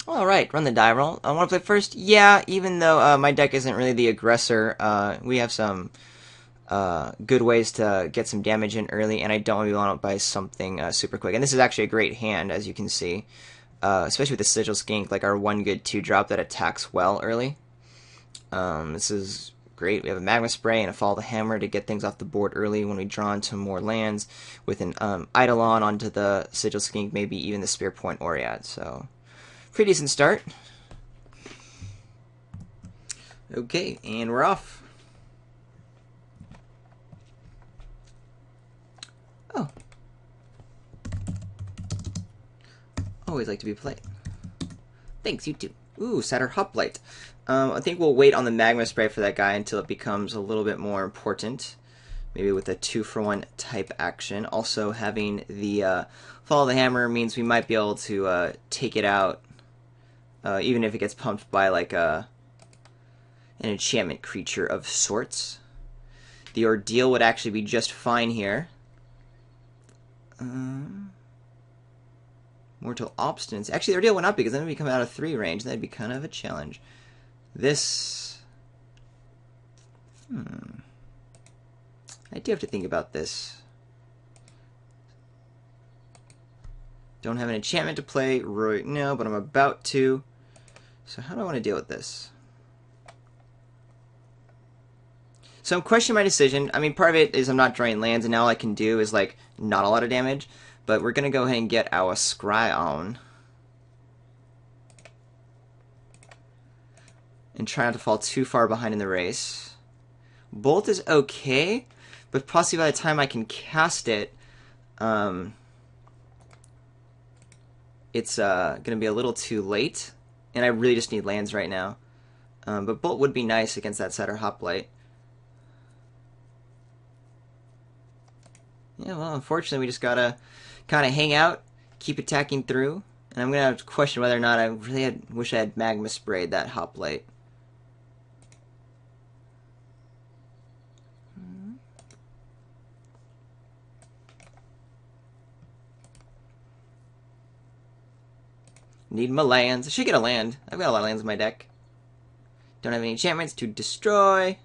Alright, run the die roll. I want to play first? Yeah, even though my deck isn't really the aggressor, we have some good ways to get some damage in early, and I don't want to be blown up by something super quick. And this is actually a great hand, as you can see, especially with the Sigil Skink, like our one good 2-drop that attacks well early. This is great. We have a Magma Spray and a Follow the Hammer to get things off the board early when we draw into more lands, with an Eidolon onto the Sigil Skink, maybe even the Spear Point Oread, so pretty decent start. Okay, and we're off. Oh. Always like to be played. Thanks, you too. Ooh, Satyr Hoplite. I think we'll wait on the Magma Spray for that guy until it becomes a little bit more important. Maybe with a 2-for-1 type action. Also, having the Follow the Hammer means we might be able to take it out, even if it gets pumped by like an enchantment creature of sorts. The Ordeal would actually be just fine here. Mortal Obstinance. Actually, the Ordeal went up because then it would become out of 3 range. That'd be kind of a challenge. This... I do have to think about this. Don't have an enchantment to play right now, but I'm about to. So how do I want to deal with this? So I'm questioning my decision. I mean, part of it is I'm not drawing lands, and now all I can do is, like, not a lot of damage. But we're going to go ahead and get our Scry on. And try not to fall too far behind in the race. Bolt is okay, but possibly by the time I can cast it, it's going to be a little too late. And I really just need lands right now. But Bolt would be nice against that Satyr Hoplite. Yeah, well, unfortunately, we just gotta kind of hang out, keep attacking through, and I'm gonna have to question whether or not I really wish I had Magma Sprayed that Hoplite. Need my lands. I should get a land. I've got a lot of lands in my deck. Don't have any enchantments to destroy.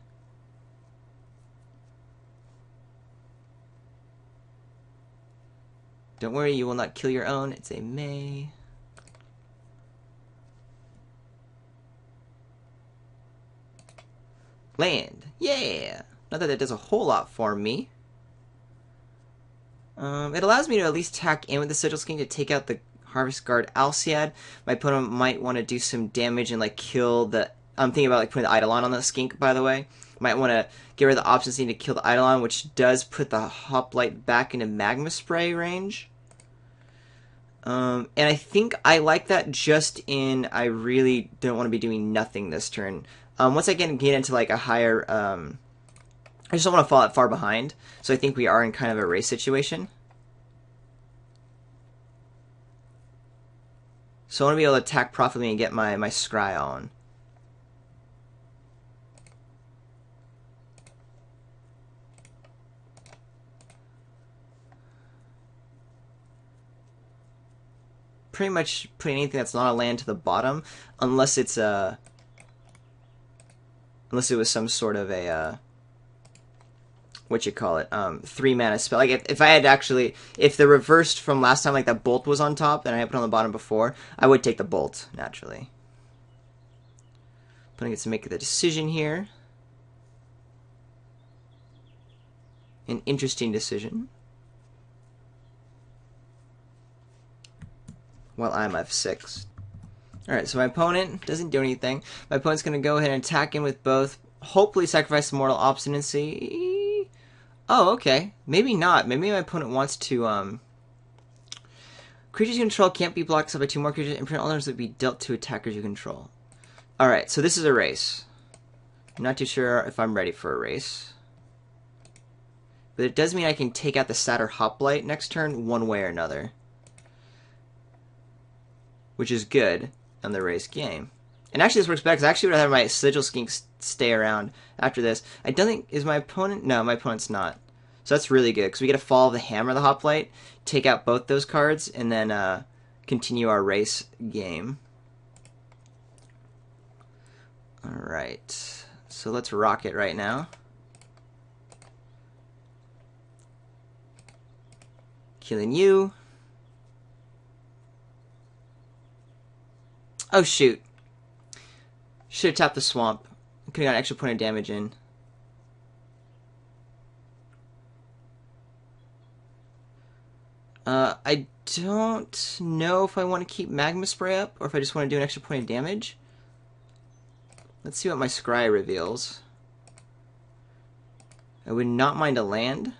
Don't worry, you will not kill your own. It's a May. Land. Yeah! Not that does a whole lot for me. It allows me to at least tack in with the Sigil Skink to take out the Harvest Guard Alciad. My opponent might want to do some damage and like kill the... I'm thinking about like putting the Eidolon on the Skink, by the way. Might want to get rid of the Obstinacy to kill the Eidolon, which does put the Hoplite back into Magma Spray range. And I think I like that just in I really don't want to be doing nothing this turn. Once I get into like a higher... I just don't want to fall that far behind. So I think we are in kind of a race situation. So I want to be able to attack profitably and get my Scry on. Pretty much putting anything that's not a land to the bottom, unless it's unless it was some sort of a what you call it, 3-mana spell. Like if I had actually, if the reversed from last time, like that Bolt was on top and I put on the bottom before, I would take the Bolt naturally. But I get to make the decision here. An interesting decision. Well, I'm F6. Alright, so my opponent doesn't do anything. My opponent's going to go ahead and attack in with both. Hopefully sacrifice Mortal Obstinacy. Oh, okay. Maybe not. Maybe my opponent wants to... Creatures you control can't be blocked except by 2 more creatures, and prevent all others would be dealt to attackers you control. Alright, so this is a race. I'm not too sure if I'm ready for a race. But it does mean I can take out the Satyr Hoplite next turn one way or another. Which is good on the race game. And actually this works better because I actually would have my Sigil Skink stay around after this. I don't think... Is my opponent... No, my opponent's not. So that's really good because we get to Follow the Hammer, the Hoplite, take out both those cards, and then continue our race game. Alright, so let's rock it right now. Killing you. Oh shoot. Should have tapped the swamp. Could have got an extra point of damage in. I don't know if I want to keep Magma Spray up or if I just want to do an extra point of damage. Let's see what my Scry reveals. I would not mind a land.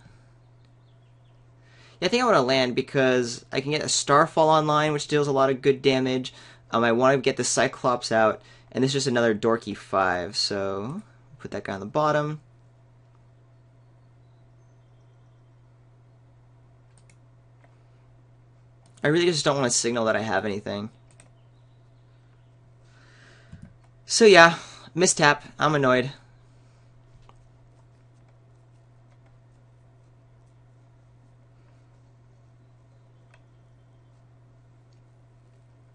Yeah, I think I want to land because I can get a Starfall online, which deals a lot of good damage. I want to get the Cyclops out, and this is just another dorky 5, so put that guy on the bottom. I really just don't want to signal that I have anything. So yeah, mistap. I'm annoyed.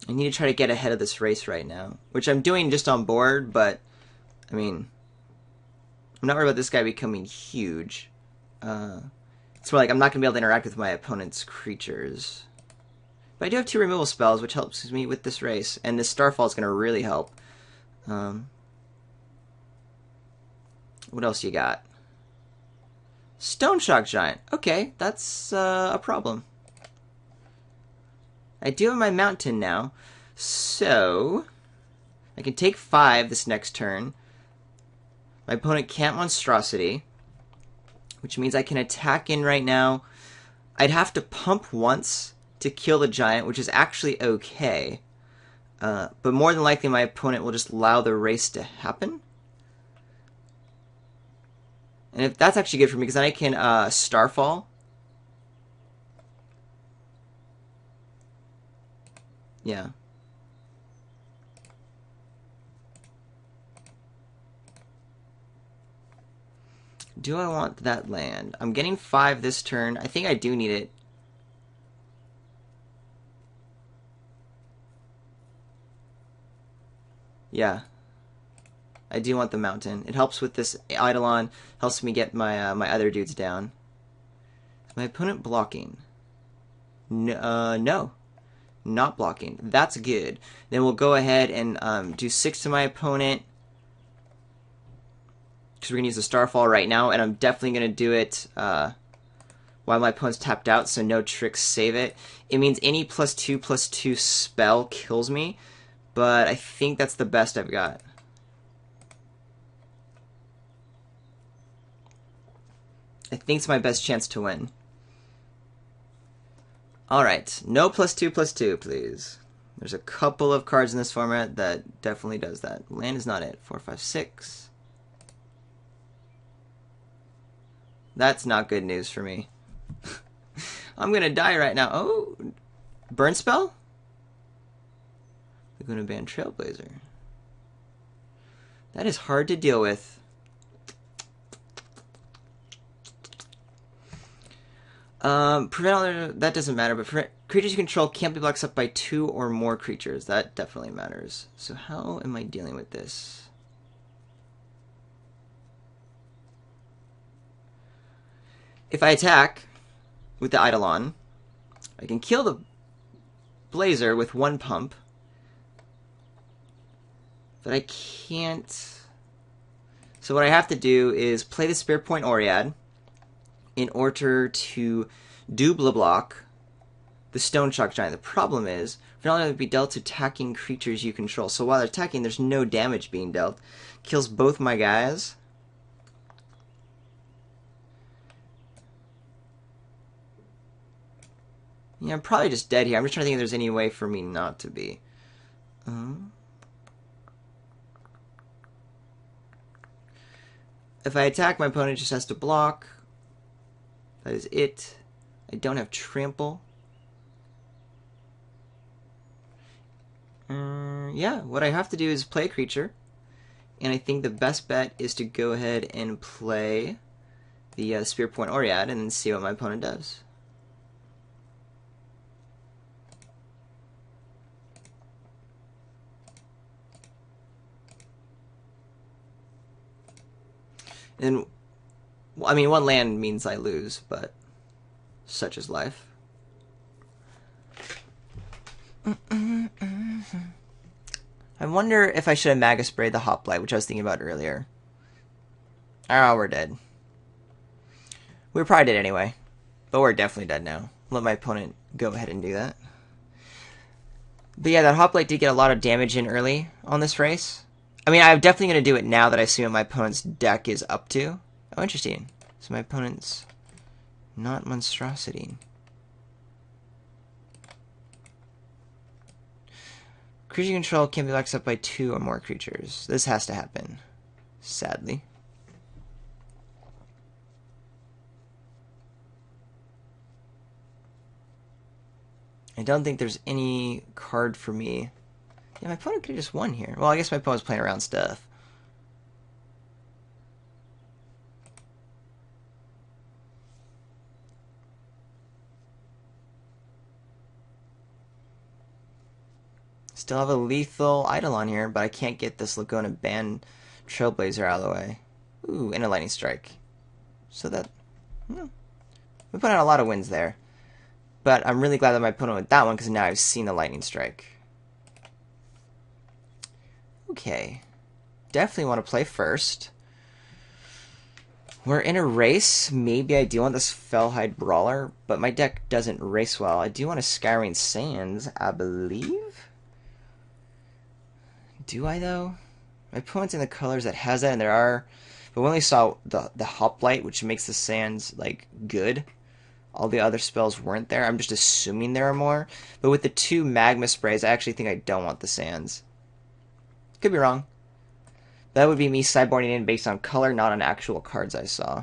I need to try to get ahead of this race right now, which I'm doing just on board, but, I mean, I'm not worried about this guy becoming huge. It's more like I'm not going to be able to interact with my opponent's creatures. But I do have 2 removal spells, which helps me with this race, and this Starfall is going to really help. What else you got? Stone Shock Giant. Okay, that's a problem. I do have my mountain now, so I can take 5 this next turn. My opponent can't Monstrosity, which means I can attack in right now. I'd have to pump once to kill the giant, which is actually okay. But more than likely my opponent will just allow the race to happen. And if that's actually good for me, because then I can Starfall. Yeah. Do I want that land? I'm getting 5 this turn. I think I do need it. Yeah. I do want the mountain. It helps with this Eidolon. Helps me get my my other dudes down. Is my opponent blocking? No. Not blocking. That's good. Then we'll go ahead and do 6 to my opponent. Because we're going to use the Starfall right now. And I'm definitely going to do it while my opponent's tapped out. So no tricks save it. It means any +2/+2 spell kills me. But I think that's the best I've got. I think it's my best chance to win. Alright, no +2/+2, please. There's a couple of cards in this format that definitely does that. Land is not it. 4, 5, 6. That's not good news for me. I'm gonna die right now. Oh, burn spell? Laguna Band Trailblazer. That is hard to deal with. Prevent, that doesn't matter, but creatures you control can't be blocked up by 2 or more creatures. That definitely matters. So how am I dealing with this? If I attack with the Eidolon, I can kill the Blazer with 1 pump. But I can't... So what I have to do is play the Spirit Point Oread in order to double block the Stone Shock Giant. The problem is, you're not going to be dealt to attacking creatures you control. So while they're attacking, there's no damage being dealt. Kills both my guys. Yeah, I'm probably just dead here. I'm just trying to think if there's any way for me not to be. If I attack, my opponent just has to block. That is it. I don't have trample. Yeah, what I have to do is play a creature. And I think the best bet is to go ahead and play the Spirit Point Oread and then see what my opponent does. And I mean, one land means I lose, but such is life. I wonder if I should have Magus Spray the Hoplite, which I was thinking about earlier. Oh, we're dead. We were probably dead anyway, but we're definitely dead now. Let my opponent go ahead and do that. But yeah, that Hoplite did get a lot of damage in early on this race. I mean, I'm definitely going to do it now that I see what my opponent's deck is up to. Oh, interesting. So my opponent's not Monstrosity. Creature control can be backed up by 2 or more creatures. This has to happen, sadly. I don't think there's any card for me. Yeah, my opponent could have just won here. Well, I guess my opponent's playing around stuff. Still have a lethal Eidolon here, but I can't get this Laguna Band Trailblazer out of the way. Ooh, and a Lightning Strike. So that... we put out a lot of wins there. But I'm really glad that my opponent went that one, because now I've seen the Lightning Strike. Okay. Definitely want to play first. We're in a race. Maybe I do want this Fellhide Brawler, but my deck doesn't race well. I do want a Scouring Sands, I believe? Do I, though? My opponent's in the colors that has that, and there are... But we only saw the Hoplite, which makes the Sands, like, good. All the other spells weren't there. I'm just assuming there are more. But with the 2 Magma Sprays, I actually think I don't want the Sands. Could be wrong. That would be me sideboarding in based on color, not on actual cards I saw.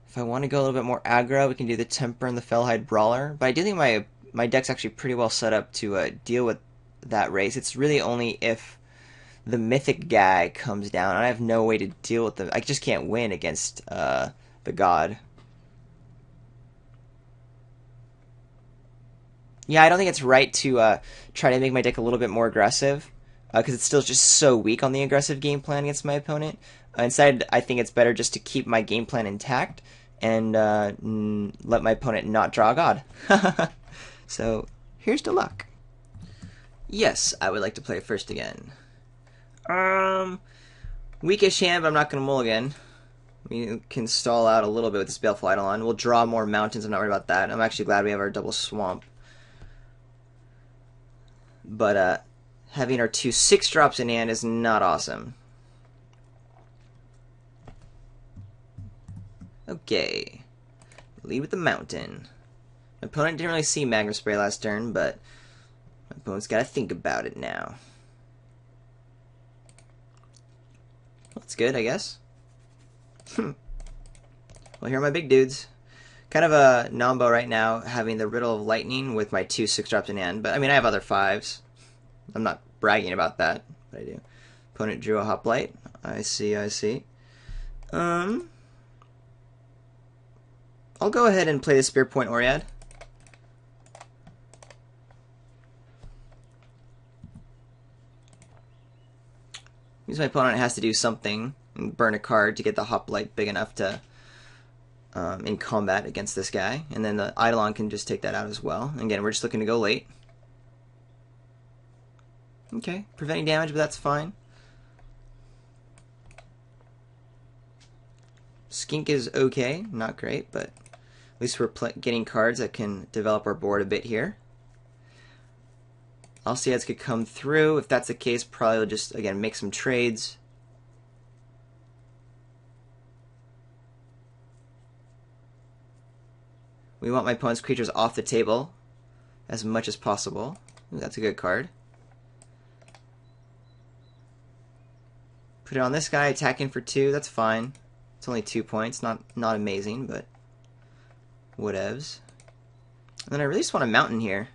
If I want to go a little bit more aggro, we can do the Temper and the Fellhide Brawler. But I do think my deck's actually pretty well set up to deal with that race. It's really only if the Mythic guy comes down, and I have no way to deal with them. I just can't win against the God. Yeah, I don't think it's right to try to make my deck a little bit more aggressive, because it's still just so weak on the aggressive game plan against my opponent. Instead, I think it's better just to keep my game plan intact and let my opponent not draw a God. So, here's to luck. Yes, I would like to play first again. Weakish hand, but I'm not going to mulligan. We can stall out a little bit with this Baleful Eidolon. We'll draw more mountains, I'm not worried about that. I'm actually glad we have our double swamp. But, having our 2 6-drops in hand is not awesome. Okay. Lead with the mountain. My opponent didn't really see Magma Spray last turn, but my opponent's got to think about it now. That's good, I guess. Well, here are my big dudes. Kind of a nombo right now, having the Riddle of Lightning with my 2 6-drops in hand. But, I mean, I have other 5s. I'm not bragging about that, but I do. Opponent drew a Hoplite. I see, I see. I'll go ahead and play the Spear Point Oread. Means my opponent has to do something and burn a card to get the Hoplite big enough to in combat against this guy, and then the Eidolon can just take that out as well. Again, we're just looking to go late. Okay, preventing damage, but that's fine. Skink is okay, not great, but at least we're getting cards that can develop our board a bit here. Alciades could come through. If that's the case, probably we'll just, again, make some trades. We want my opponent's creatures off the table as much as possible. Ooh, that's a good card. Put it on this guy, attacking for 2, that's fine. It's only 2 points, not amazing, but whatevs. And then I really just want a mountain here.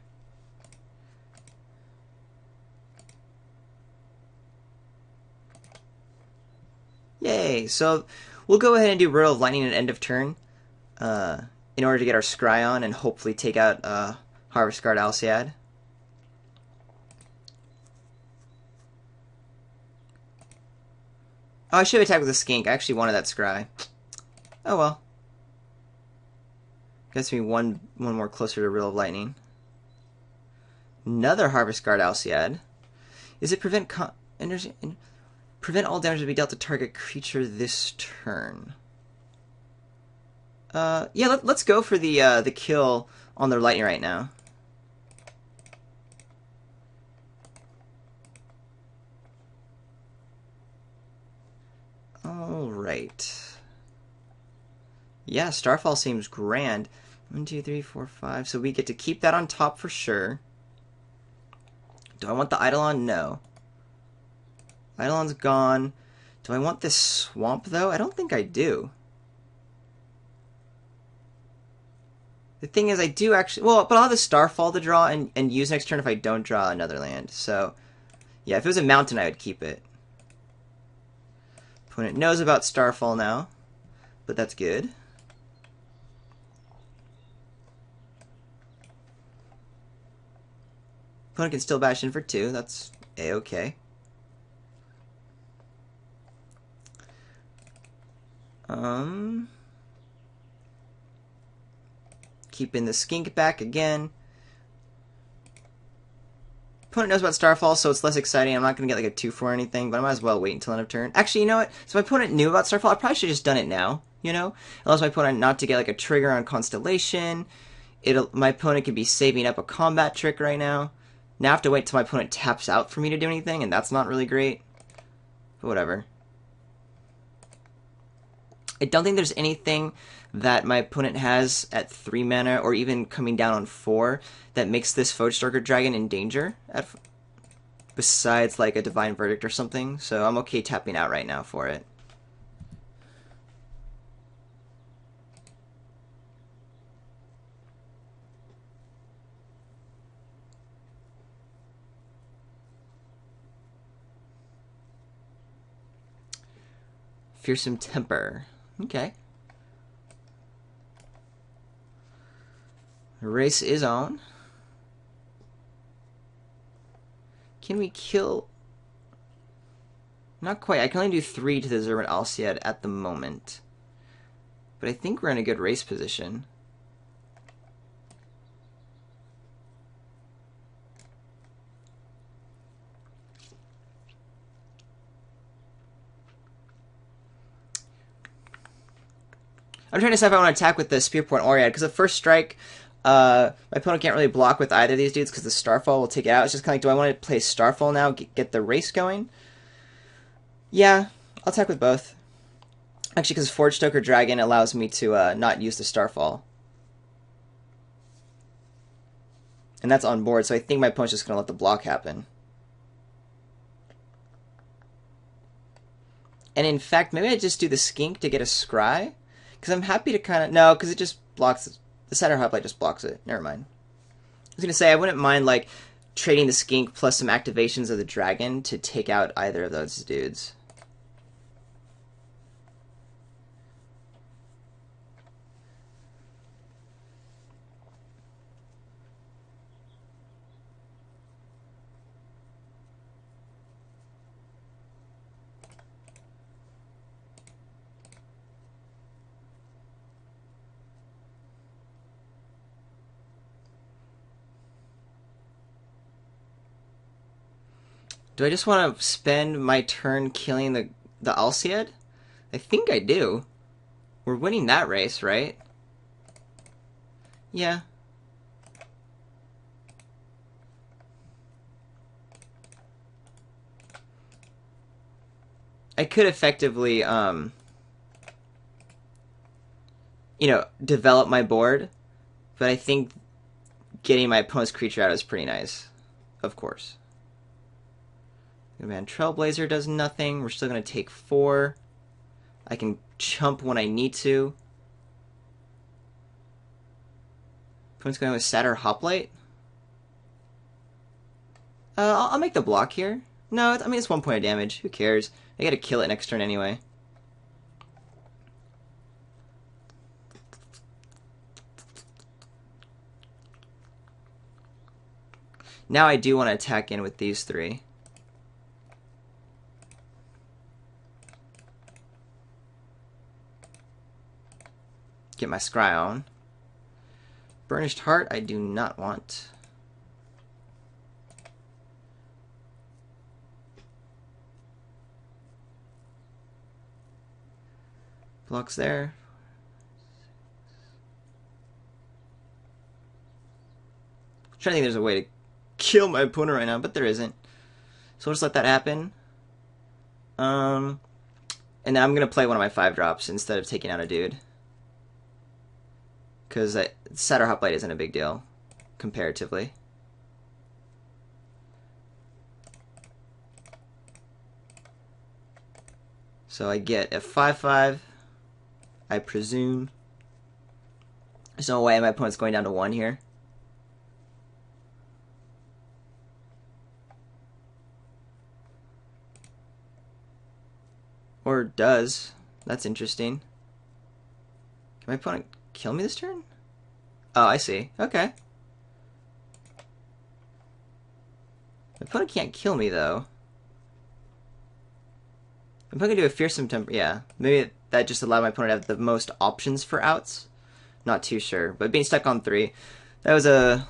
Yay! So we'll go ahead and do Riddle of Lightning at end of turn in order to get our Scry on and hopefully take out Harvest Guard Alciad. Oh, I should have attacked with a skink. I actually wanted that scry. Oh well. Gets me one more closer to Reel of Lightning. Another Harvest Guard Alciad. Is it prevent all damage to be dealt to target creature this turn? Yeah, let's go for the kill on their lightning right now. All right. Yeah, Starfall seems grand. 1, 2, 3, 4, 5. So we get to keep that on top for sure. Do I want the Eidolon? No. Eidolon's gone. Do I want this swamp, though? I don't think I do. The thing is, I do actually... Well, but I'll have the Starfall to draw and use next turn if I don't draw another land. So, yeah, if it was a mountain, I would keep it. Opponent knows about Starfall now, but that's good. Opponent can still bash in for 2. That's A-okay. Keeping the skink back again. Opponent knows about Starfall, so it's less exciting. I'm not going to get like a 2-4 or anything, but I might as well wait until end of turn. Actually, you know what? So my opponent knew about Starfall. I probably should have just done it now, you know? It allows my opponent not to get like a trigger on Constellation. My opponent could be saving up a combat trick right now. Now I have to wait till my opponent taps out for me to do anything, and that's not really great. But whatever. I don't think there's anything that my opponent has at 3 mana, or even coming down on 4, that makes this Fogestalker Dragon in danger, besides like a Divine Verdict or something, so I'm okay tapping out right now for it. Fearsome Temper. Okay. Race is on. Can we kill... Not quite. I can only do 3 to the Zermatt Alciad at the moment. But I think we're in a good race position. I'm trying to decide if I want to attack with the Spear Point Oread, because the first strike, my opponent can't really block with either of these dudes because the Starfall will take it out. It's just kind of like, do I want to play Starfall now, get the race going? Yeah, I'll attack with both. Actually, because Forgestoker Dragon allows me to not use the Starfall. And that's on board, so I think my opponent's just going to let the block happen. And in fact, maybe I just do the Skink to get a Scry? Because I'm happy to kind of... No, because it just blocks... The Satyr Hoplite just blocks it. Never mind. I was going to say, I wouldn't mind, like, trading the Skink plus some activations of the Dragon to take out either of those dudes. Do I just want to spend my turn killing the Alciad? I think I do. We're winning that race, right? Yeah. I could effectively, develop my board, but I think getting my opponent's creature out is pretty nice. Of course. Man, Trailblazer does nothing. We're still going to take 4. I can chump when I need to. Opponent's going with Satyr Hoplite. I'll make the block here. No, it's 1 point of damage. Who cares? I gotta kill it next turn anyway. Now I do want to attack in with these 3. Get my scry on. Burnished Heart I do not want. Blocks there. I'm trying to think there's a way to kill my opponent right now, but there isn't. So we'll just let that happen. And then I'm going to play one of my 5-drops instead of taking out a dude. Because Satyr Hoplite isn't a big deal, comparatively. So I get a 5/5, I presume. There's no way my opponent's going down to 1 here. Or does. That's interesting. Can my opponent kill me this turn? Oh, I see. Okay. My opponent can't kill me, though. I'm going to do a Fearsome Temper. Yeah, maybe that just allowed my opponent to have the most options for outs. Not too sure. But being stuck on 3, that was a...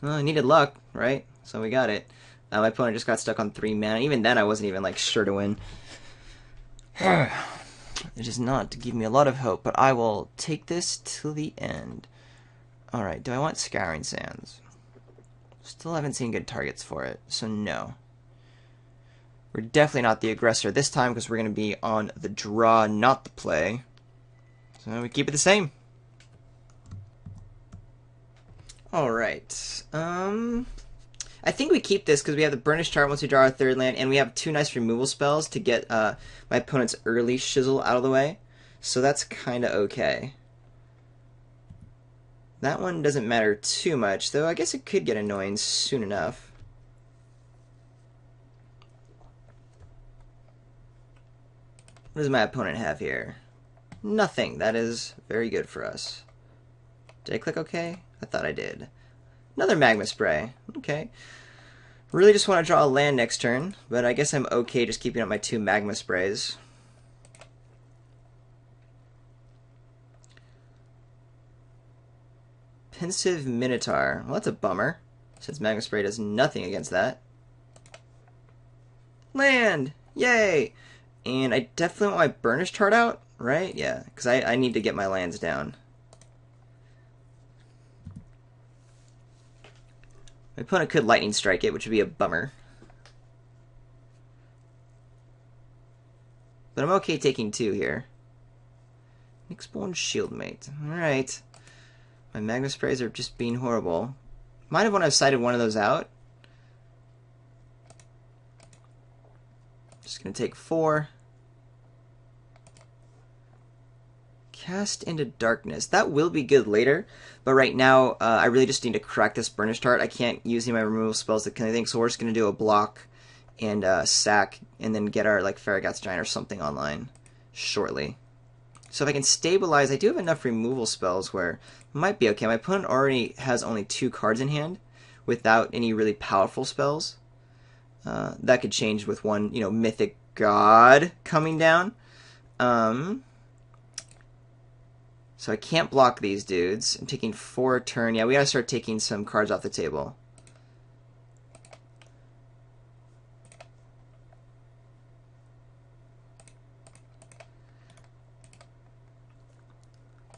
Well, I needed luck, right? So we got it. My opponent just got stuck on 3 mana. Even then, I wasn't even, like, sure to win. It is not to give me a lot of hope, but I will take this till the end. Alright, do I want Scouring Sands? Still haven't seen good targets for it, so no. We're definitely not the aggressor this time because we're going to be on the draw, not the play. So we keep it the same. Alright. I think we keep this because we have the Burnished Heart once we draw our 3rd land, and we have 2 nice removal spells to get my opponent's early shizzle out of the way. So that's kind of okay. That one doesn't matter too much, though I guess it could get annoying soon enough. What does my opponent have here? Nothing. That is very good for us. Did I click OK? I thought I did. Another Magma Spray. Okay. Really just want to draw a land next turn, but I guess I'm okay just keeping up my 2 Magma Sprays. Pensive Minotaur. Well, that's a bummer, since Magma Spray does nothing against that. Land! Yay! And I definitely want my Burnished Heart out, right? Yeah, because I need to get my lands down. My opponent could Lightning Strike it, which would be a bummer. But I'm okay taking 2 here. Nyxborn Shieldmate. Alright. My Magma Sprays are just being horrible. Might have when I've sided one of those out. Just going to take 4. Cast into Darkness. That will be good later, but right now I really just need to crack this Burnished Heart. I can't use any of my removal spells to kill anything, so we're just going to do a block and sack, and then get our like Farragut's Giant or something online shortly. So if I can stabilize, I do have enough removal spells where it might be okay. My opponent already has only 2 cards in hand without any really powerful spells. That could change with one, Mythic God coming down. So I can't block these dudes. I'm taking 4 a turn. Yeah, we gotta start taking some cards off the table.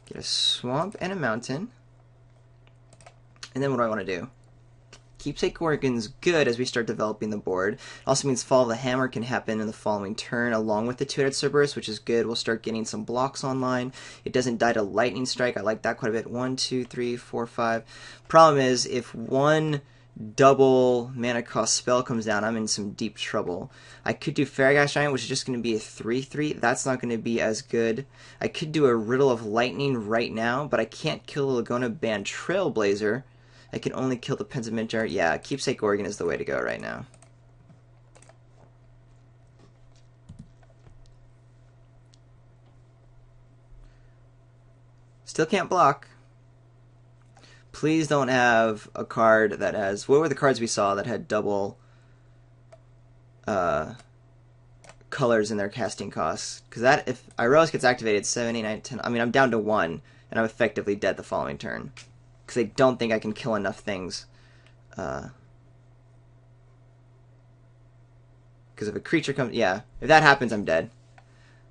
Get a swamp and a mountain. And then what do I want to do? Keepsake Organ's good as we start developing the board. It also means Fall of the Hammer can happen in the following turn along with the Two-Headed Cerberus, which is good. We'll start getting some blocks online. It doesn't die to Lightning Strike. I like that quite a bit. 1, 2, 3, 4, 5. Problem is, if one double mana cost spell comes down, I'm in some deep trouble. I could do Farragut's Giant, which is just going to be a 3/3. That's not going to be as good. I could do a Riddle of Lightning right now, but I can't kill the Laguna Band Trailblazer. I can only kill the Pensive Minotaur. Yeah, Keepsake Organ is the way to go right now. Still can't block. Please don't have a card that has... What were the cards we saw that had double colors in their casting costs. Because that, if Iroas gets activated, 7, 8, 9, 10, I mean, I'm down to 1, and I'm effectively dead the following turn. Because I don't think I can kill enough things. Because if a creature comes, yeah, if that happens, I'm dead.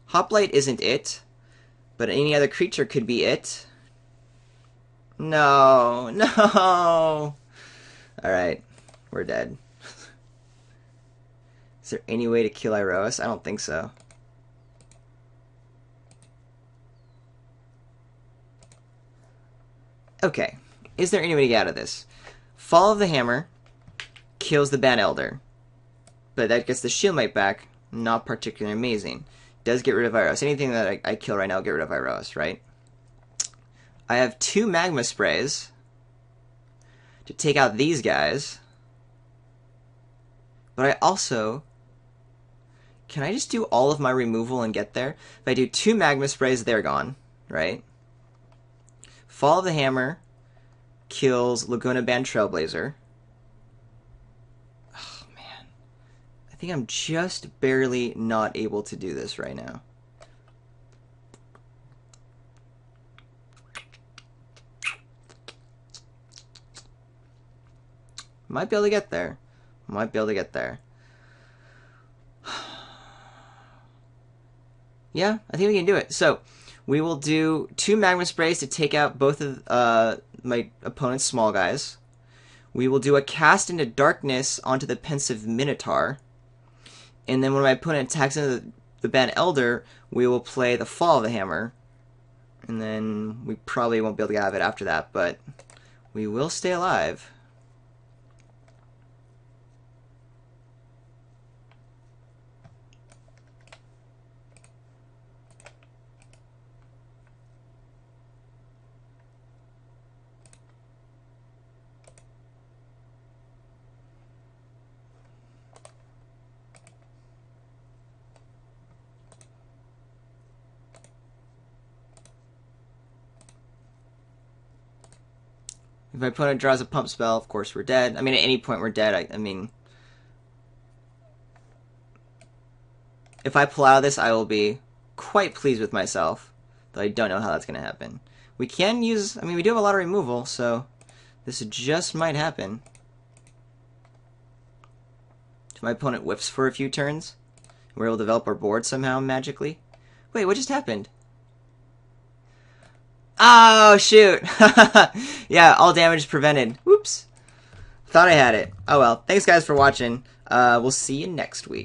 Hoplite isn't it, but any other creature could be it. No, no. Alright, we're dead. Is there any way to kill Iroas? I don't think so. Okay, is there any way to get out of this? Fall of the Hammer kills the Ban Elder, but that gets the Shieldmite back. Not particularly amazing. Does get rid of Iroas. Anything that I kill right now will get rid of Iroas, right? I have 2 Magma Sprays to take out these guys. But I also... Can I just do all of my removal and get there? If I do 2 Magma Sprays, they're gone, right? Fall of the Hammer kills Laguna Band Trailblazer. Oh, man. I think I'm just barely not able to do this right now. Might be able to get there. Might be able to get there. Yeah, I think we can do it. So, we will do 2 Magma Sprays to take out both of my opponent's small guys. We will do a Cast into Darkness onto the Pensive Minotaur. And then when my opponent attacks into the Ban Elder, we will play the Fall of the Hammer. And then we probably won't be able to get out of it after that, but we will stay alive. If my opponent draws a pump spell, of course we're dead. I mean, at any point we're dead. I mean, if I pull out of this, I will be quite pleased with myself, though I don't know how that's going to happen. We can use, I mean, we do have a lot of removal, so this just might happen. If my opponent whiffs for a few turns, we're able to develop our board somehow magically. Wait, what just happened? Oh, shoot. Yeah, all damage is prevented. Whoops. Thought I had it. Oh well. Thanks, guys, for watching. We'll see you next week.